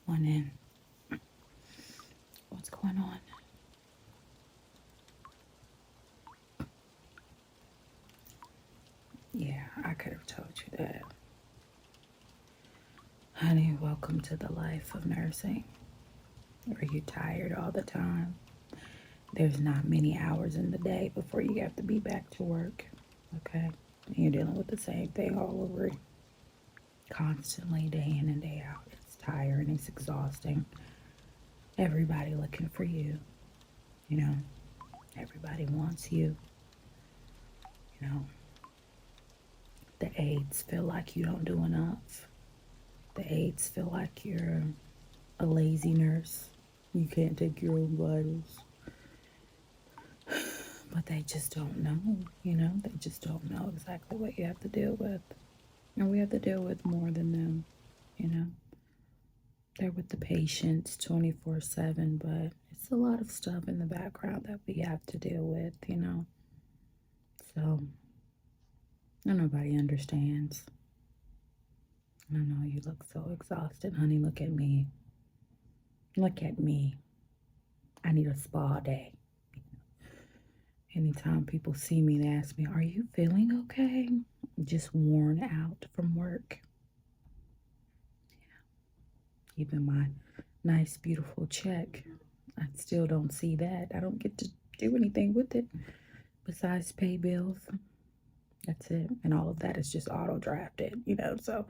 morning. What's going on? Yeah, I could have told you that. Honey, welcome to the life of nursing. Are you tired all the time? There's not many hours in the day before you have to be back to work. Okay? And you're dealing with the same thing all over constantly, day in and day out. It's tiring, it's exhausting. Everybody looking for you. You know, everybody wants you. You know, the aides feel like you don't do enough. The aides feel like you're a lazy nurse. You can't take your own vitals. But they just don't know, they just don't know exactly what you have to deal with. And we have to deal with more than them, you know. They're with the patients 24/7, but it's a lot of stuff in the background that we have to deal with, So, nobody understands. I know you look so exhausted, honey. Look at me. Look at me. I need a spa day. Anytime people see me, they ask me, "Are you feeling okay?" I'm just worn out from work. Even my nice, beautiful check, I still don't see that. I don't get to do anything with it besides pay bills. That's it. And all of that is just auto drafted, so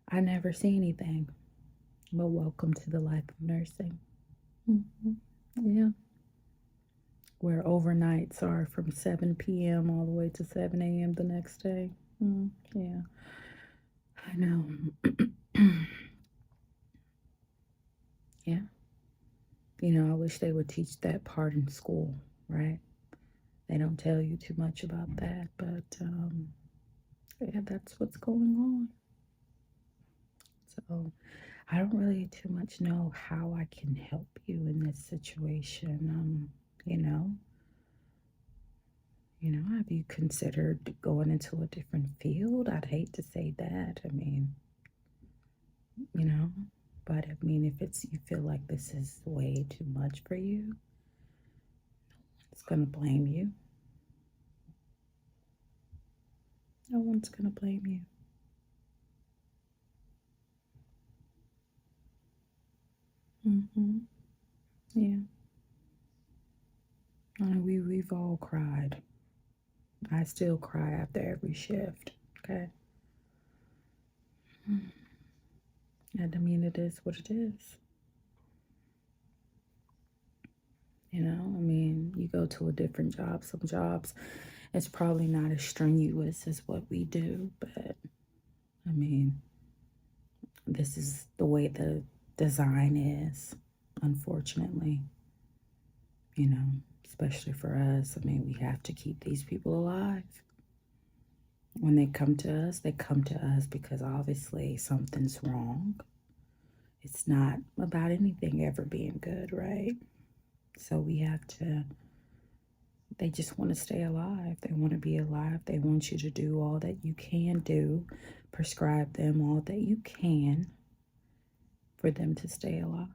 I never see anything. But welcome to the life of nursing. Yeah. Where overnights are from 7 p.m. all the way to 7 a.m. the next day. Yeah, I know. Yeah. I wish they would teach that part in school, right? They don't tell you too much about that, but yeah, that's what's going on. So I don't really too much know how I can help you in this situation. Have you considered going into a different field? I'd hate to say that. I mean, but I mean, if you feel like this is way too much for you, it's gonna blame you. No one's gonna blame you. Yeah. We've all cried. I still cry after every shift. Okay. And I mean, it is what it is. I mean, you go to a different job. Some jobs, it's probably not as strenuous as what we do, but I mean, this is the way the design is, unfortunately, especially for us. I mean, we have to keep these people alive. When they come to us because obviously something's wrong. It's not about anything ever being good, right? So we have to, they just want to stay alive. They want to be alive. They want you to do all that you can do, prescribe them all that you can for them to stay alive.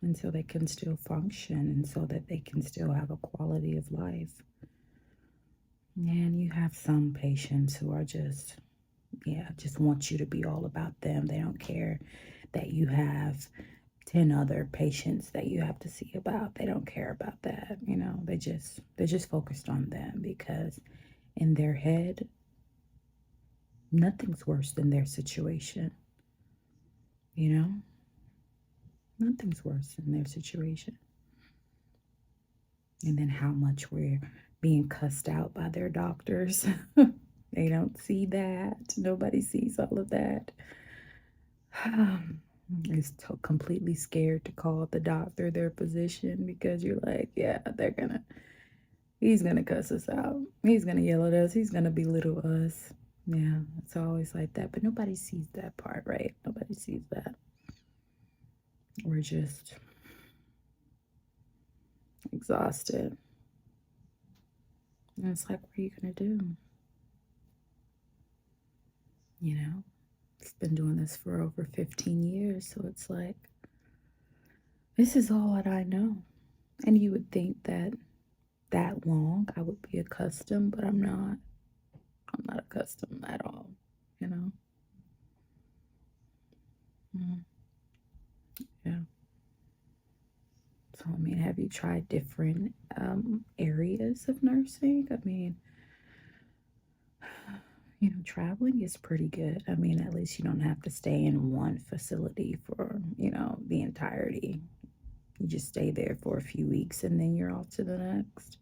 And so they can still function and so that they can still have a quality of life. And you have some patients who are just want you to be all about them. They don't care that you have 10 other patients that you have to see about. They don't care about that. They're just focused on them because in their head, nothing's worse than their situation. Nothing's worse than their situation. And then how much we're being cussed out by their doctors. They don't see that. Nobody sees all of that. Is completely scared to call the doctor their physician because you're like, yeah, he's gonna cuss us out. He's gonna yell at us. He's gonna belittle us. Yeah, it's always like that. But nobody sees that part, right? Nobody sees that. We're just exhausted. And it's like, what are you gonna do? I've been doing this for over 15 years, so it's like, this is all that I know. And you would think that that long I would be accustomed, but I'm not. I'm not accustomed at all, you know? Mm, yeah. So, I mean, have you tried different areas of nursing? I mean, traveling is pretty good. I mean, at least you don't have to stay in one facility for, the entirety. You just stay there for a few weeks and then you're off to the next.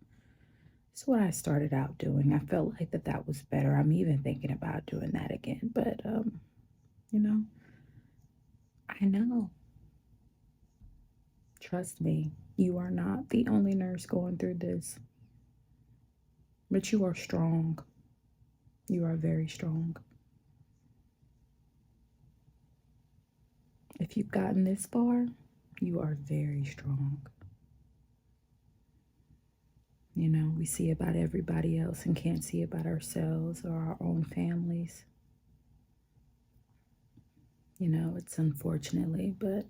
That's what I started out doing. I felt like that was better. I'm even thinking about doing that again, but you know, I know. Trust me, you are not the only nurse going through this, but you are strong. You are very strong. If you've gotten this far, you are very strong. We see about everybody else and can't see about ourselves or our own families. It's unfortunately, but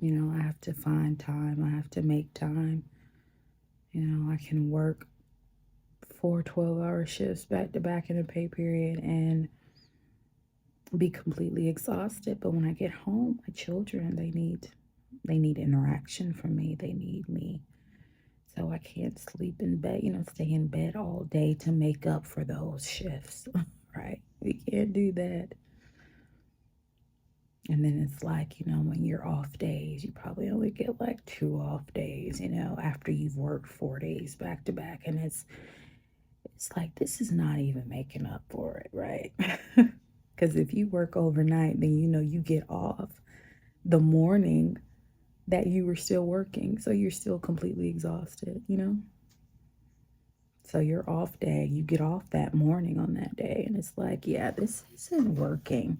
I have to find time. I have to make time. I can work 4 12-hour shifts back to back in a pay period and be completely exhausted. But when I get home, my children, they need interaction from me. They need me. So I can't sleep in bed, stay in bed all day to make up for those shifts, right? We can't do that. And then it's like, when you're off days, you probably only get like 2 off days, after you've worked 4 days back to back. And it's like, this is not even making up for it, right? Because if you work overnight, then you get off the morning that you were still working. So you're still completely exhausted. So your off day, you get off that morning on that day. And it's like, yeah, this isn't working.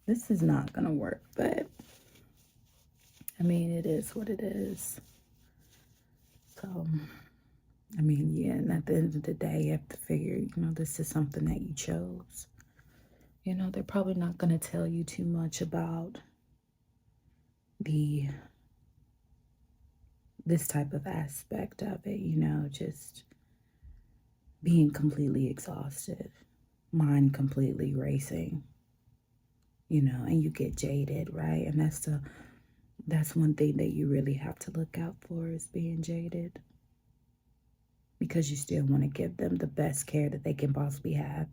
This is not going to work. But I mean, it is what it is. So, I mean, yeah, and at the end of the day, you have to figure, this is something that you chose. They're probably not going to tell you too much about this type of aspect of it, just being completely exhausted, mind completely racing, and you get jaded, right? And that's one thing that you really have to look out for is being jaded, because you still want to give them the best care that they can possibly have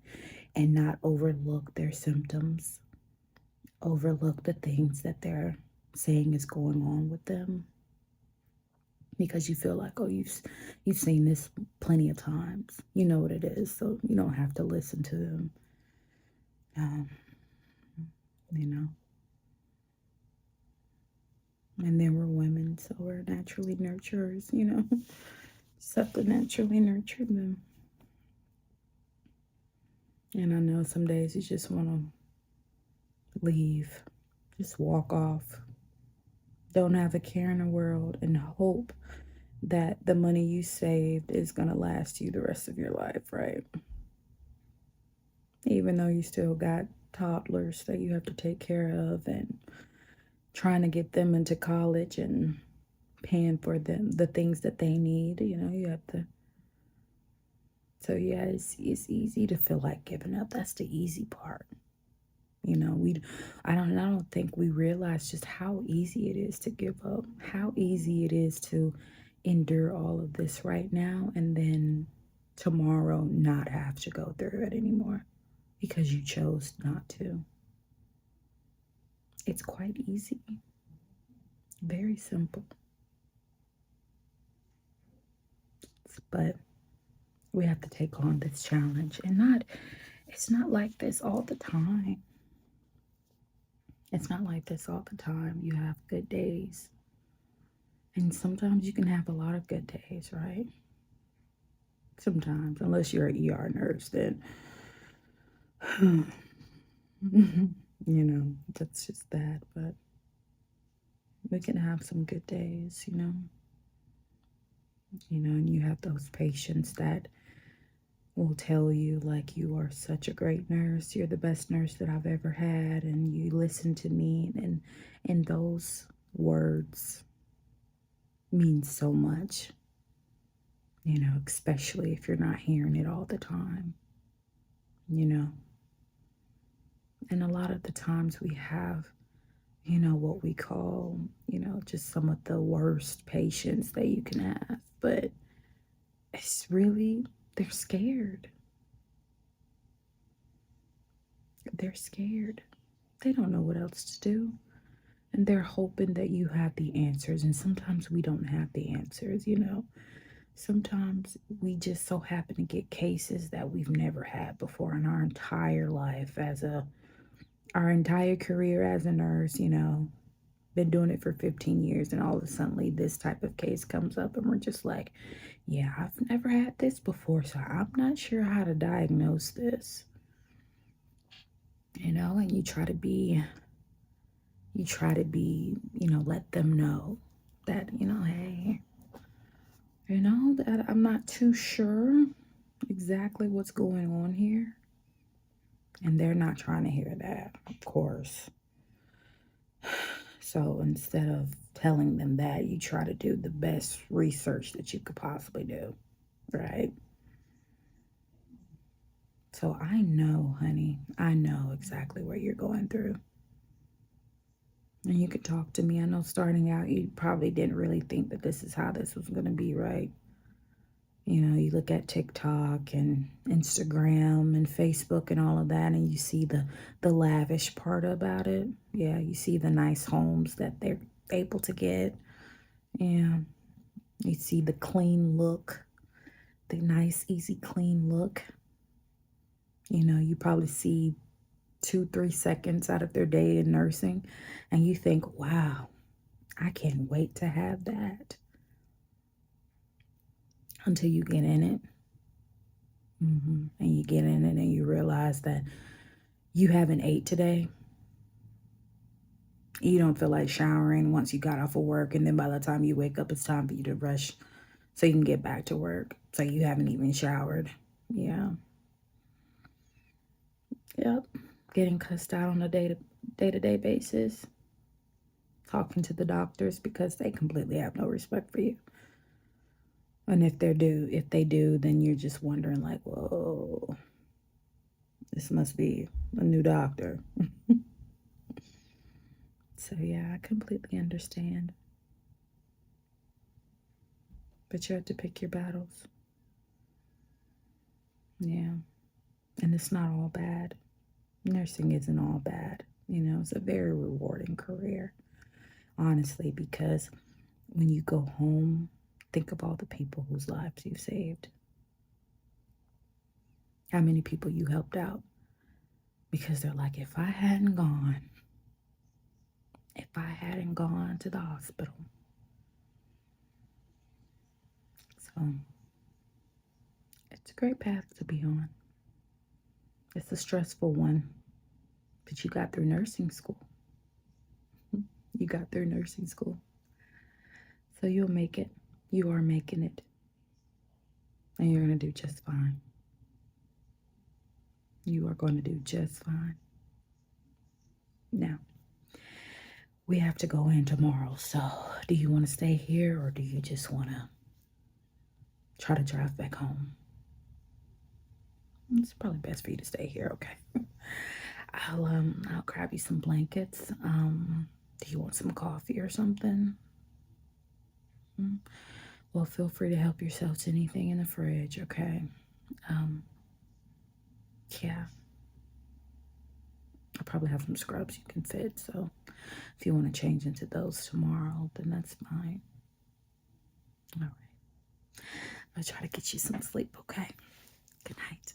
and not overlook their symptoms, overlook the things that they're saying is going on with them, because you feel like, oh, you've seen this plenty of times. You know what it is, so you don't have to listen to them. Um, you know. And then we're women, so we're naturally nurturers, Just have to naturally nurture them. And I know some days you just want to leave, just walk off. Don't have a care in the world and hope that the money you saved is going to last you the rest of your life, right? Even though you still got toddlers that you have to take care of and trying to get them into college and paying for them the things that they need, you have to. So yeah, it's easy to feel like giving up. That's the easy part. I don't think we realize just how easy it is to give up, how easy it is to endure all of this right now and then tomorrow not have to go through it anymore because you chose not to. It's quite easy. Very simple. But we have to take on this challenge and it's not like this all the time. It's not like this all the time. You have good days. And sometimes you can have a lot of good days, right? Sometimes, unless you're an ER nurse, then, that's just that. But we can have some good days. And you have those patients that will tell you like, you are such a great nurse, you're the best nurse that I've ever had, and you listen to me, and those words mean so much, you know, especially if you're not hearing it all the time, you know. And a lot of the times we have, you know, what we call, you know, just some of the worst patients that you can have, but it's really, they're scared. They're scared. They don't know what else to do. And they're hoping that you have the answers. And sometimes we don't have the answers, you know. Sometimes we just so happen to get cases that we've never had before in our entire life, our entire career as a nurse, you know. Been doing it for 15 years, and all of a sudden this type of case comes up, and we're just like, yeah, I've never had this before, so I'm not sure how to diagnose this, you know. And you try to be, you know, let them know that, you know, hey, you know, that I'm not too sure exactly what's going on here. And they're not trying to hear that, of course. So instead of telling them that, you try to do the best research that you could possibly do, right? So I know, honey, I know exactly what you're going through. And you could talk to me. I know starting out, you probably didn't really think that this is how this was going to be, right? You know, you look at TikTok and Instagram and Facebook and all of that, and you see the lavish part about it. Yeah, you see the nice homes that they're able to get. Yeah, you see the clean look, the nice, easy, clean look. You know, you probably see 2-3 seconds out of their day in nursing, and you think, wow, I can't wait to have that, until you get in it. And you get in it and you realize that you haven't ate today. You don't feel like showering once you got off of work, and then by the time you wake up, it's time for you to rush so you can get back to work. So you haven't even showered. Yeah. Yep. Getting cussed out on a day-to-day basis. Talking to the doctors because they completely have no respect for you. And if they do, then you're just wondering like, whoa, this must be a new doctor. So yeah, I completely understand. But you have to pick your battles. Yeah. And it's not all bad. Nursing isn't all bad. You know, it's a very rewarding career, honestly, because when you go home, think of all the people whose lives you've saved. How many people you helped out. Because they're like, if I hadn't gone to the hospital. So it's a great path to be on. It's a stressful one, but you got through nursing school. You got through nursing school. So you'll make it. You are making it. And you're going to do just fine. You are going to do just fine. Now, we have to go in tomorrow. So do you want to stay here, or do you just want to try to drive back home? It's probably best for you to stay here, okay? I'll grab you some blankets. Do you want some coffee or something? Well, feel free to help yourself to anything in the fridge, okay? Yeah. I probably have some scrubs you can fit, so if you want to change into those tomorrow, then that's fine. All right. I'll try to get you some sleep, okay? Good night.